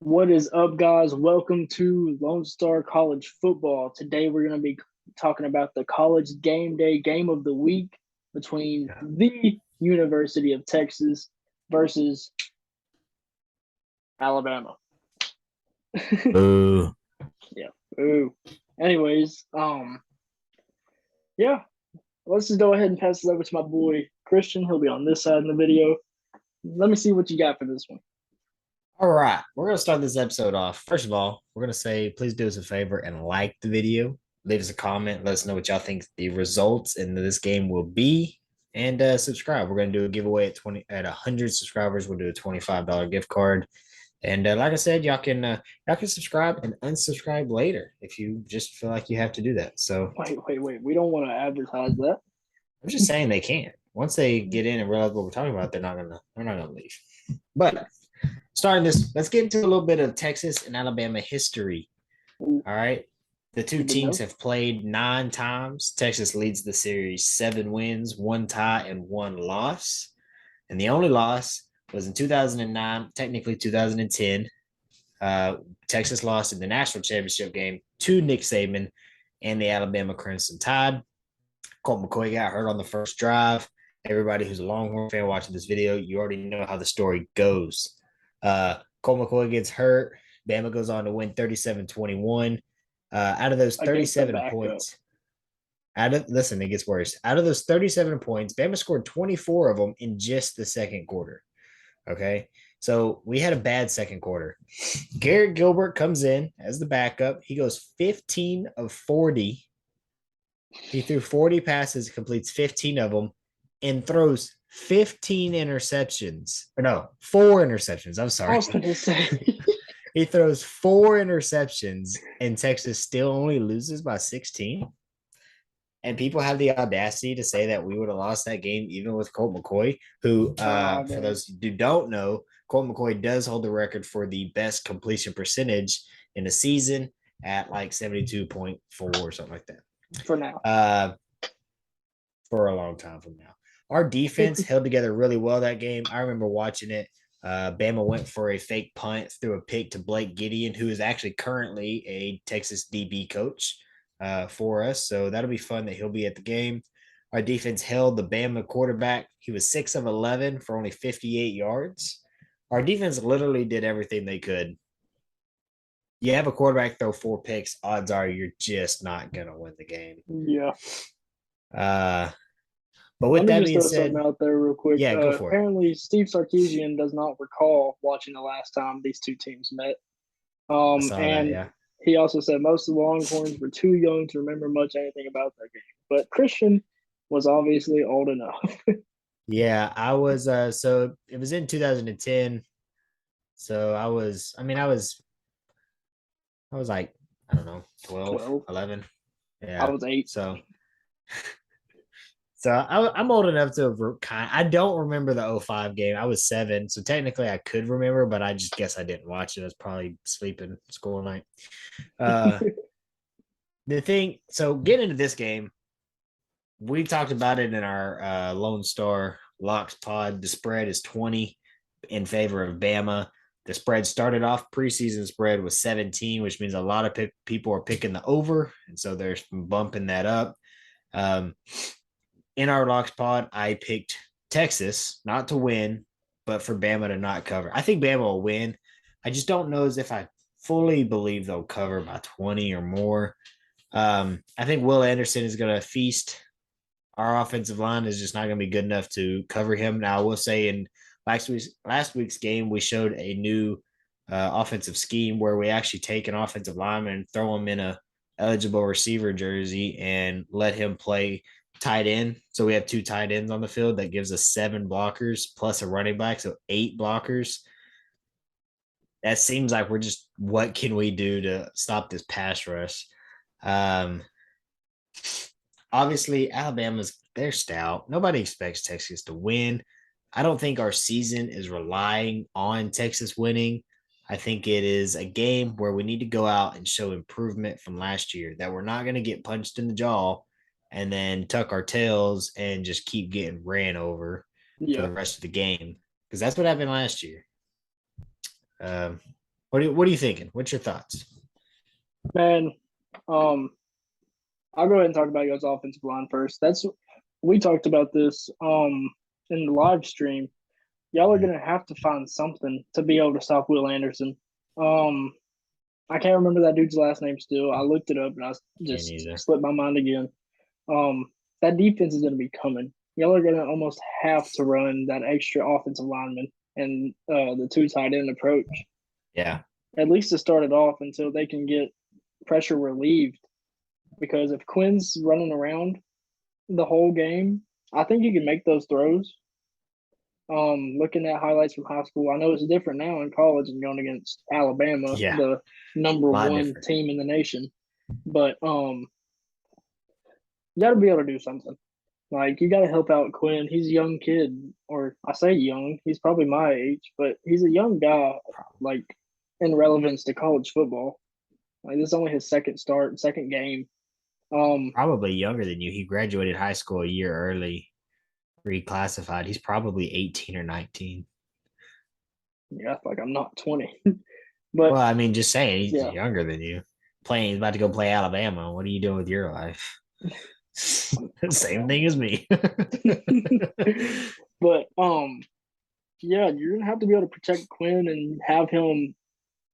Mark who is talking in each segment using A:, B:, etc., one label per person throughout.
A: What is up, guys? Welcome to Lone Star College Football. Today, we're going to be talking about the college game day game of the week between
B: Yeah.
A: the University of Texas versus Alabama.
B: Boo.
A: Yeah. Ooh. Anyways, yeah, let's just go ahead and pass it over to my boy Christian. He'll be on this side in the video. Let me see what you got for this one.
B: All right. We're going to start this episode off. First of all, we're going to say please do us a favor and like the video. Leave us a comment. Let us know what y'all think the results in this game will be. And subscribe. We're going to do a giveaway at 100 subscribers. We'll do a $25 gift card. And like I said, y'all can subscribe and unsubscribe later if you just feel like you have to do that. So
A: Wait. We don't want to advertise that.
B: I'm just saying they can't. Once they get in and realize what we're talking about, they're not gonna leave. But starting this, let's get into a little bit of Texas and Alabama history.
A: Ooh,
B: All right. The two
A: good to
B: teams
A: know.
B: have played 9 times. Texas leads the series 7 wins, 1 tie, and 1 loss. And the only loss was in 2009, technically 2010. Texas lost in the national championship game to Nick Saban and the Alabama Crimson Tide. Colt McCoy got hurt on the first drive. Everybody who's a Longhorn fan watching this video, you already know how the story goes. Colt McCoy gets hurt. Bama goes on to win 37-21. Out of those
A: Against the
B: 37
A: backup.
B: points, listen, it gets worse. Out of those 37 points, Bama scored 24 of them in just the second quarter. Okay. So we had a bad second quarter. Garrett Gilbert comes in as the backup. He goes 15 of 40. He threw 40 passes, completes 15 of them, and throws 15 interceptions. Or no, 4 interceptions. I'm
A: I
B: sorry.
A: was going to say.
B: He throws 4 interceptions, and Texas still only loses by 16. And people have the audacity to say that we would have lost that game even with Colt McCoy, who,
A: Oh,
B: for
A: man.
B: those who don't know, Colt McCoy does hold the record for the best completion percentage in a season at like 72.4 or something like that.
A: For now.
B: Uh, for a long time from now. Our defense held together really well that game. I remember watching it. Bama went for a fake punt, threw a pick to Blake Gideon, who is actually currently a Texas DB coach for us. So that'll be fun that he'll be at the game. Our defense held the Bama quarterback. He was 6 of 11 for only 58 yards. Our defense literally did everything they could. You have a quarterback throw 4 picks, odds are you're just not going to win the game.
A: Yeah.
B: Uh, but
A: Let
B: with
A: me
B: that
A: just
B: being
A: throw something
B: said,
A: out there real quick.
B: yeah, go for it.
A: Apparently, Steve Sarkisian does not recall watching the last time these two teams met.
B: I saw that.
A: And
B: Yeah.
A: he also said most of the Longhorns were too young to remember much anything about that game. But Christian was obviously old enough.
B: Yeah. So it was in 2010. So I was like, I don't know, 12,
A: 12.
B: 11.
A: I
B: Yeah.
A: was 8.
B: So I'm old enough to I don't remember the '05 game. I was 7. So technically I could remember, but I just guess I didn't watch it. I was probably sleeping school night. Uh, so getting into this game, we talked about it in our Lone Star Locks pod. The spread is 20 in favor of Bama. The spread started off preseason spread was 17, which means a lot of people are picking the over, and so they're bumping that up. Um, in our Locks pod, I picked Texas not to win, but for Bama to not cover. I think Bama will win. I just don't know as if I fully believe they'll cover by 20 or more. I think Will Anderson is going to feast. Our offensive line is just not going to be good enough to cover him. Now, I will say in last week's game, we showed a new offensive scheme where we actually take an offensive lineman and throw him in a eligible receiver jersey and let him play tight end. So we have 2 tight ends on the field. That gives us 7 blockers plus a running back, so 8 blockers. That seems like we're just what can we do to stop this pass rush? Um, Obviously, they're stout. Nobody expects Texas to win. I don't think our season is relying on Texas winning. I think it is a game where we need to go out and show improvement from last year, that we're not going to get punched in the jaw and then tuck our tails and just keep getting ran over for
A: Yeah.
B: the rest of the game, because that's what happened last year. Um, What are you thinking? What's your thoughts?
A: Man, um, I'll go ahead and talk about y'all's offensive line first. We talked about this in the live stream. Y'all are
B: Mhm.
A: gonna have to find something to be able to stop Will Anderson. Um, I can't remember that dude's last name still. I looked it up and I
B: Can't
A: just
B: either.
A: slipped my mind again. Um, that defense is gonna be coming. Y'all are gonna almost have to run that extra offensive lineman and the two tight end approach
B: Yeah.
A: at least to start it off until they can get pressure relieved. Because if Quinn's running around the whole game, I think he can make those throws. Looking at highlights from high school, I know it's different now in college and going against Alabama,
B: Yeah.
A: the number
B: A lot
A: one
B: different.
A: team in the nation. But you got to be able to do something. Like you got to help out Quinn. He's a young kid, or I say young. He's probably my age, but he's a young guy. Like in relevance to college football, like this is only his second start, second game. Um,
B: Probably younger than you. He graduated high school a year early, reclassified. He's probably 18 or 19.
A: yeah, like I'm not 20,
B: Well,
A: but
B: I mean, just saying, he's
A: yeah,
B: younger than you. He's about to go play Alabama. What are you doing with your life? Same thing as me.
A: but yeah, you're gonna have to be able to protect Quinn and have him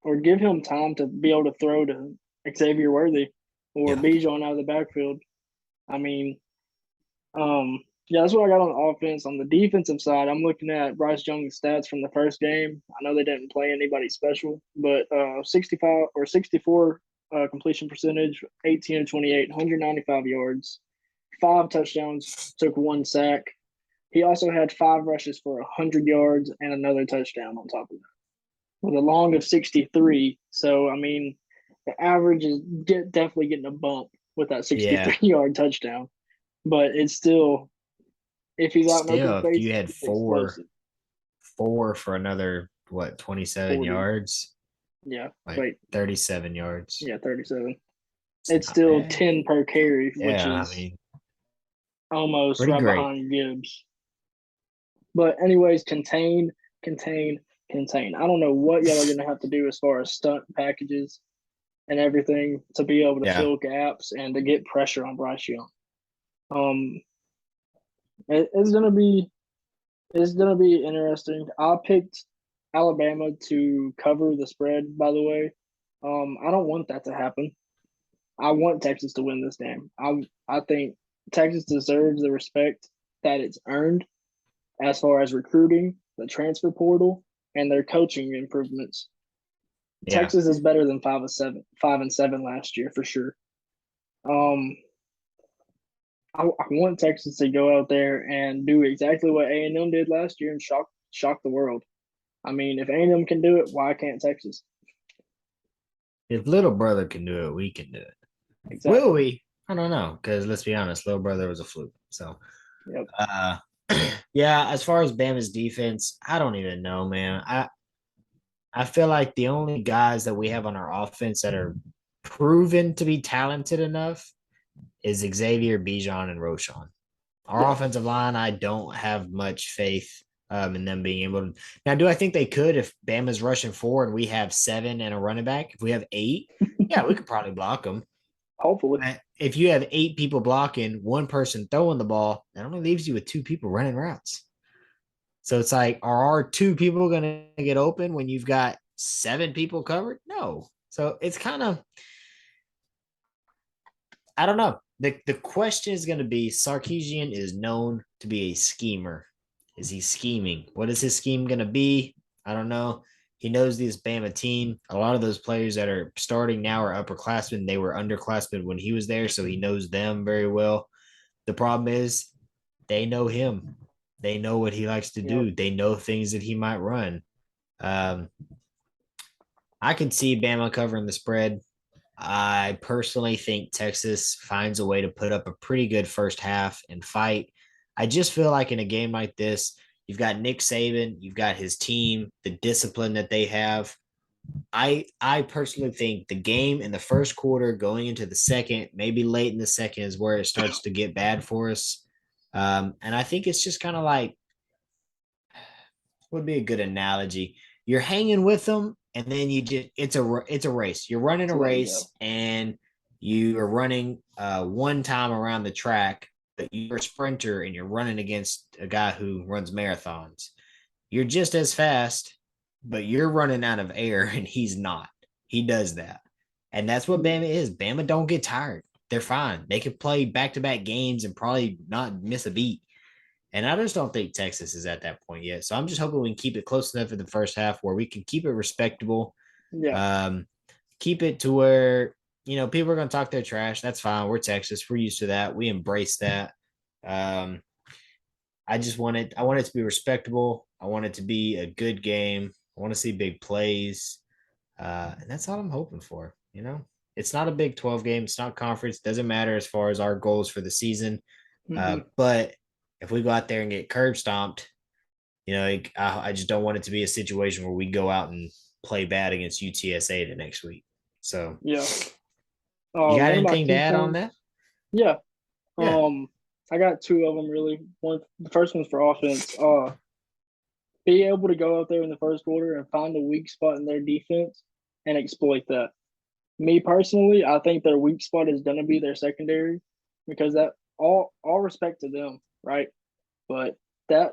A: or give him time to be able to throw to Xavier Worthy or
B: Yeah.
A: Bijan out of the backfield. I mean, yeah, that's what I got on offense. On the defensive side, I'm looking at Bryce Young's stats from the first game. I know they didn't play anybody special, but 65 or 64 completion percentage, 18 to 28, 195 yards, 5 touchdowns, took 1 sack. He also had 5 rushes for 100 yards and another touchdown on top of that, with a long of 63. So, I mean, the average is definitely getting a bump with that
B: Yeah.
A: 63-yard touchdown, but it's still if he's out in open
B: Still, if
A: space,
B: you had
A: it's explosive.
B: four for another, what, 27
A: 40.
B: yards?
A: Yeah.
B: Like
A: Wait.
B: 37 yards.
A: Yeah, 37.
B: It's
A: It's
B: not
A: still
B: bad.
A: 10 per carry, which
B: Yeah, I
A: is
B: mean,
A: almost
B: pretty
A: right
B: great.
A: behind Gibbs. But anyways, contain, contain. I don't know what y'all are gonna have to do as far as stunt packages and everything to be able to
B: Yeah.
A: fill gaps and to get pressure on Bryce Young. Um, it's gonna be interesting. I picked Alabama to cover the spread. By the way, I don't want that to happen. I want Texas to win this game. I think Texas deserves the respect that it's earned as far as recruiting, the transfer portal, and their coaching improvements.
B: Yeah.
A: Texas is better than 5-7 last year for sure. Um, I want Texas to go out there and do exactly what A&M did last year and shock the world. I mean, if A&M can do it, why can't Texas?
B: If little brother can do it, we can do it. Will
A: Exactly.
B: we? I don't know. Because let's be honest, little brother was a fluke. So,
A: Yep.
B: uh, yeah, as far as Bama's defense, I don't even know, man. I feel like the only guys that we have on our offense that are proven to be talented enough is Xavier, Bijan, and Roshan. Our
A: Yeah.
B: offensive line, I don't have much faith in them being able to. Now, do I think they could if Bama's rushing four and we have seven and a running back? If we have eight, yeah, we could probably block them.
A: Hopefully.
B: But if you have eight people blocking, one person throwing the ball, that only leaves you with two people running routes. So it's like, are our two people going to get open when you've got seven people covered? No. So it's kind of, I don't know. The question is going to be Sarkeesian is known to be a schemer. Is he scheming? What is his scheme going to be? I don't know. He knows this Bama team. A lot of those players that are starting now are upperclassmen. They were underclassmen when he was there, so he knows them very well. The problem is they know him. They know what he likes to
A: Yep.
B: do. They know things that he might run. Um, I could see Bama covering the spread. I personally think Texas finds a way to put up a pretty good first half and fight. I just feel like in a game like this, you've got Nick Saban, you've got his team, the discipline that they have. I personally think the game in the first quarter, going into the second, maybe late in the second, is where it starts to get bad for us. And I think it's just kind of like would be a good analogy. you're hanging with them, and then it's a race. You're running
A: It's
B: a
A: a let go.
B: race, and you are running one time around the track, but you're a sprinter and you're running against a guy who runs marathons. You're just as fast, but you're running out of air, and he's not. He does that. And that's what Bama is. Bama don't get tired. They're fine. They could play back to back games and probably not miss a beat. And I just don't think Texas is at that point yet. So I'm just hoping we can keep it close enough in the first half where we can keep it respectable.
A: Yeah,
B: Um, Keep it to where, people are going to talk their trash. That's fine. We're Texas. We're used to that. We embrace that. Um, I want it to be respectable. I want it to be a good game. I want to see big plays. And that's all I'm hoping for. It's not a Big 12 game. It's not conference. Doesn't matter as far as our goals for the season.
A: mm-hmm.
B: But if we go out there and get curb stomped, I just don't want it to be a situation where we go out and play bad against UTSA the next week. So,
A: Yeah.
B: you got
A: One of my
B: anything to
A: key
B: add on
A: points.
B: that?
A: Yeah.
B: Yeah.
A: I got two of them really. The first one's for offense. Be able to go out there in the first quarter and find a weak spot in their defense and exploit that. Me personally, I think their weak spot is going to be their secondary because that all respect to them, right? But that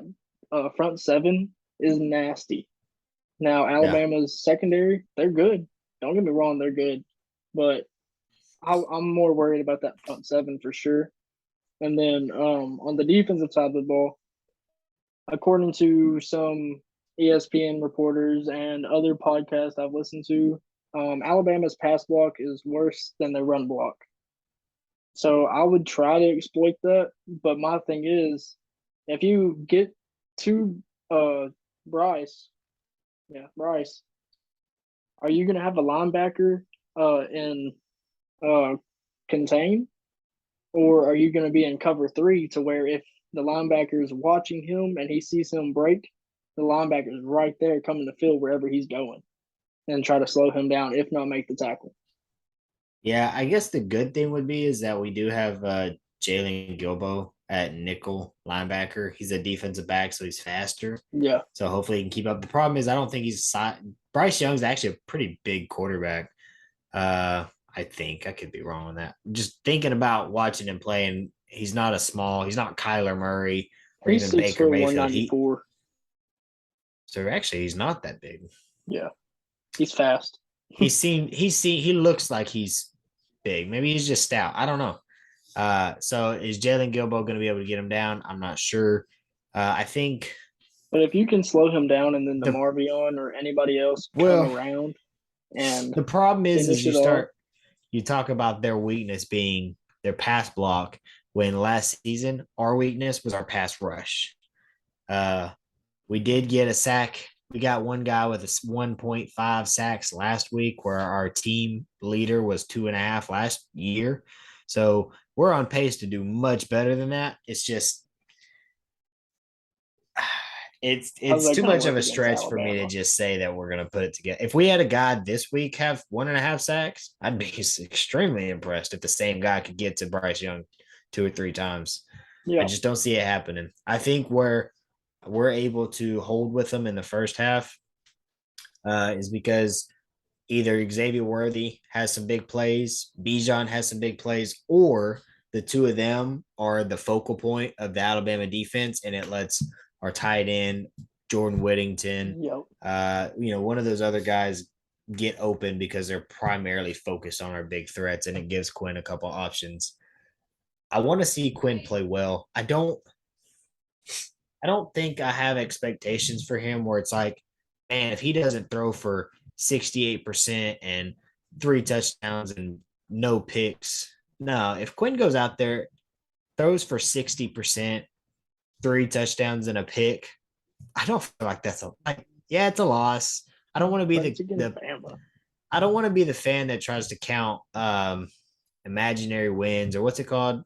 A: front seven is nasty. Now
B: Yeah.
A: Alabama's secondary, they're good. Don't get me wrong, they're good, but I'm more worried about that front seven for sure. And then on the defensive side of the ball, according to some ESPN reporters and other podcasts I've listened to, Alabama's pass block is worse than their run block. So I would try to exploit that. But my thing is, if you get to Bryce, Bryce, are you going to have a linebacker in uh, contain? Or are you going to be in cover three to where if the linebacker is watching him and he sees him break, the linebacker is right there coming to field wherever he's going and try to slow him down, if not make the tackle?
B: Yeah. I guess the good thing would be is that we do have Jalen Gilbo at nickel linebacker. He's a defensive back, so he's faster.
A: Yeah.
B: So hopefully he can keep up. The problem is I don't think Bryce Young's actually a pretty big quarterback. I think I could be wrong on that. Just thinking about watching him play, and he's not he's not Kyler Murray or
A: He's
B: even
A: six
B: Baker
A: foot one
B: Mayfield.
A: ninety four.
B: So actually he's not that big.
A: Yeah. He's fast.
B: He looks like he's big. Maybe he's just stout. I don't know. So is Jalen Gilbo going to be able to get him down? I'm not sure. I think
A: But if you can slow him down and then the
B: the
A: Marvion or anybody else come
B: well
A: around and
B: the problem is
A: finish it off.
B: you talk about their weakness being their pass block when last season our weakness was our pass rush. Uh, we did get a sack. We got one guy with a 1.5 sacks last week, where our team leader was 2.5 last year. So we're on pace to do much better than that. It's just
A: How's
B: it's
A: that
B: too
A: going to
B: much of
A: work
B: a
A: against
B: stretch for me to
A: Alabama?
B: just say that we're gonna put it together. If we had a guy this week have 1.5 sacks, I'd be extremely impressed if the same guy could get to Bryce Young 2 or 3 times. I
A: Yeah.
B: just don't see it happening. I think where we're able to hold with them in the first half is because either Xavier Worthy has some big plays, Bijan has some big plays, or the two of them are the focal point of the Alabama defense, and it lets our tight end Jordan Whittington,
A: Yep.
B: one of those other guys get open because they're primarily focused on our big threats, and it gives Quinn a couple options. I want to see Quinn play well. I don't think I have expectations for him where it's like, man, if he doesn't throw for 68% and 3 touchdowns and no picks. No, if Quinn goes out there, throws for 60%, 3 touchdowns and a pick, I don't feel like yeah, it's a loss. I don't want to be
A: But it's against Bama.
B: I don't want to be the fan that tries to count imaginary wins, or what's it called?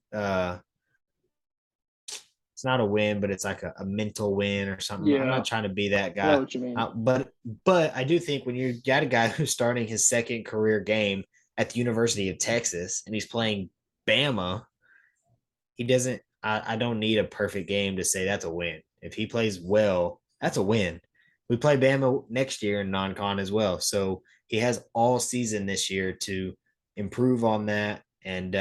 B: It's not a win, but it's like a mental win or something. I'm
A: Yeah.
B: not trying to be that
A: I know
B: guy.
A: what you mean.
B: But I do think when you got a guy who's starting his second career game at the University of Texas and he's playing Bama, he doesn't. I don't need a perfect game to say that's a win. If he plays well, that's a win. we play Bama next year in non-con as well. So he has all season this year to improve on that and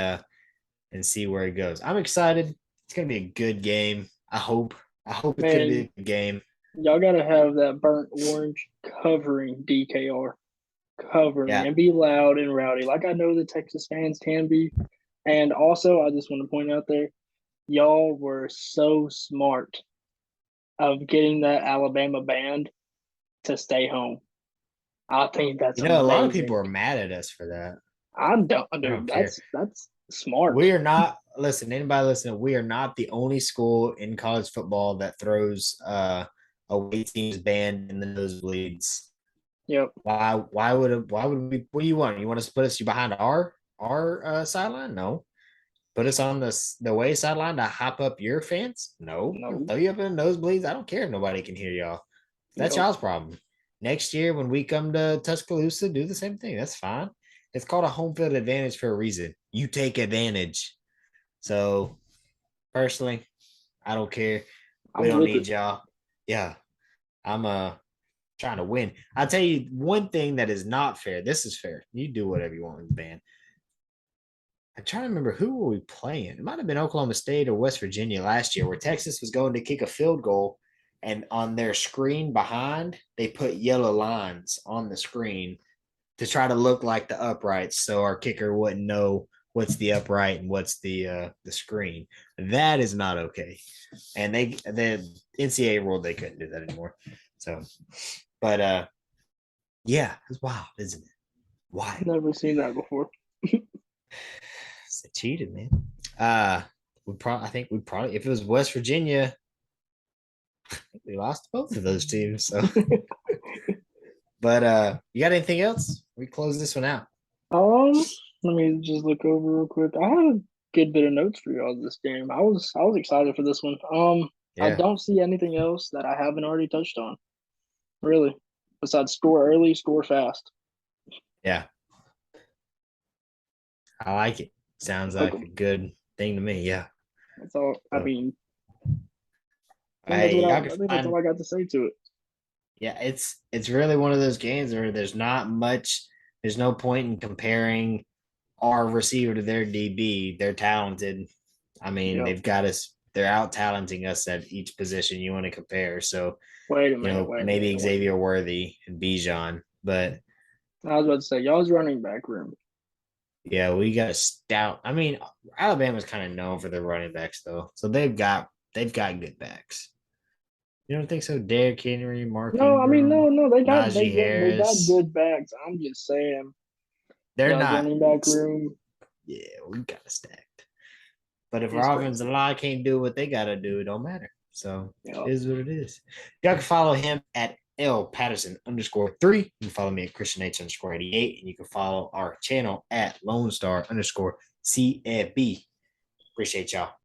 B: see where he goes. I'm excited. It's gonna be a good game. I hope. I hope it's gonna be
A: Man,
B: a good game.
A: y'all gotta have that burnt orange covering DKR, covering
B: Yeah.
A: and be loud and rowdy, like I know the Texas fans can be. And also, I just want to point out there, y'all were so smart of getting that Alabama band to stay home. I think that's
B: A lot of people
A: amazing.
B: are mad at us for that.
A: I don't,
B: I
A: dude.
B: don't care.
A: That's smart.
B: We are not listen, anybody listening, we are not the only school in college football that throws away teams band in the nosebleeds.
A: Yep.
B: Why would we what do you want? You want us to put us behind our sideline? No. Put us on the away sideline to hop up your fence? No. We'll
A: No.
B: throw you up in the nosebleeds. I don't care if nobody can hear y'all. That's
A: Yep.
B: y'all's problem. Next year, when we come to Tuscaloosa, do the same thing. That's fine. It's called a home field advantage for a reason. You take advantage. So, personally, I don't care. We
A: I'm
B: don't
A: with it.
B: need y'all. Yeah, I'm trying to win. I'll tell you one thing that is not fair. This is fair. You do whatever you want with the band. I'm trying to remember who were we playing. It might have been Oklahoma State or West Virginia last year, where Texas was going to kick a field goal, and on their screen behind, they put yellow lines on the screen to try to look like the uprights, so our kicker wouldn't know what's the upright and what's the screen. That is not okay. And the NCAA ruled they couldn't do that anymore. So, but yeah, it's wild, isn't it? Wild.
A: Never seen that before.
B: They cheated, man. I think we probably if it was West Virginia, we lost both of those teams. So, but you got anything else? We close this one out.
A: Let me just look over real quick. I had a good bit of notes for y'all this game. I was excited for this one. I
B: Yeah,
A: don't see anything else that I haven't already touched on, really. Besides score early, score fast.
B: yeah, I like it. Sounds
A: Hook
B: like a
A: 'em.
B: good thing to me. Yeah.
A: That's all. I
B: So,
A: mean,
B: hey, y'all can
A: I think that's all
B: find.
A: I got to say to it.
B: Yeah, it's really one of those games where there's not much. There's no point in comparing our receiver to their DB. They're talented. I mean,
A: Yep.
B: they've got us. They're out talenting us at each position you want to compare. So,
A: Wait a minute. Wait a minute.
B: maybe
A: Wait a
B: Xavier
A: minute.
B: Worthy and Bijan, but
A: I was about to say y'all's running back room.
B: yeah, we got a stout. I mean, Alabama's kind of known for their running backs though, so they've got good backs. You don't think so? Derrick Henry, Mark
A: No, I mean
B: Ingram,
A: no.
B: Najee
A: They got
B: Harris.
A: good backs. I'm just saying
B: They're
A: y'all's
B: not.
A: running back room.
B: Yeah, we got it stacked. But if
A: It's
B: our offensive
A: crazy.
B: line can't do what they got to do, it don't matter. So
A: Yep.
B: it is what it is. Y'all can follow him at L Patterson _3. You can follow me at Christian H _88. And you can follow our channel at Lone Star _CFB. Appreciate y'all.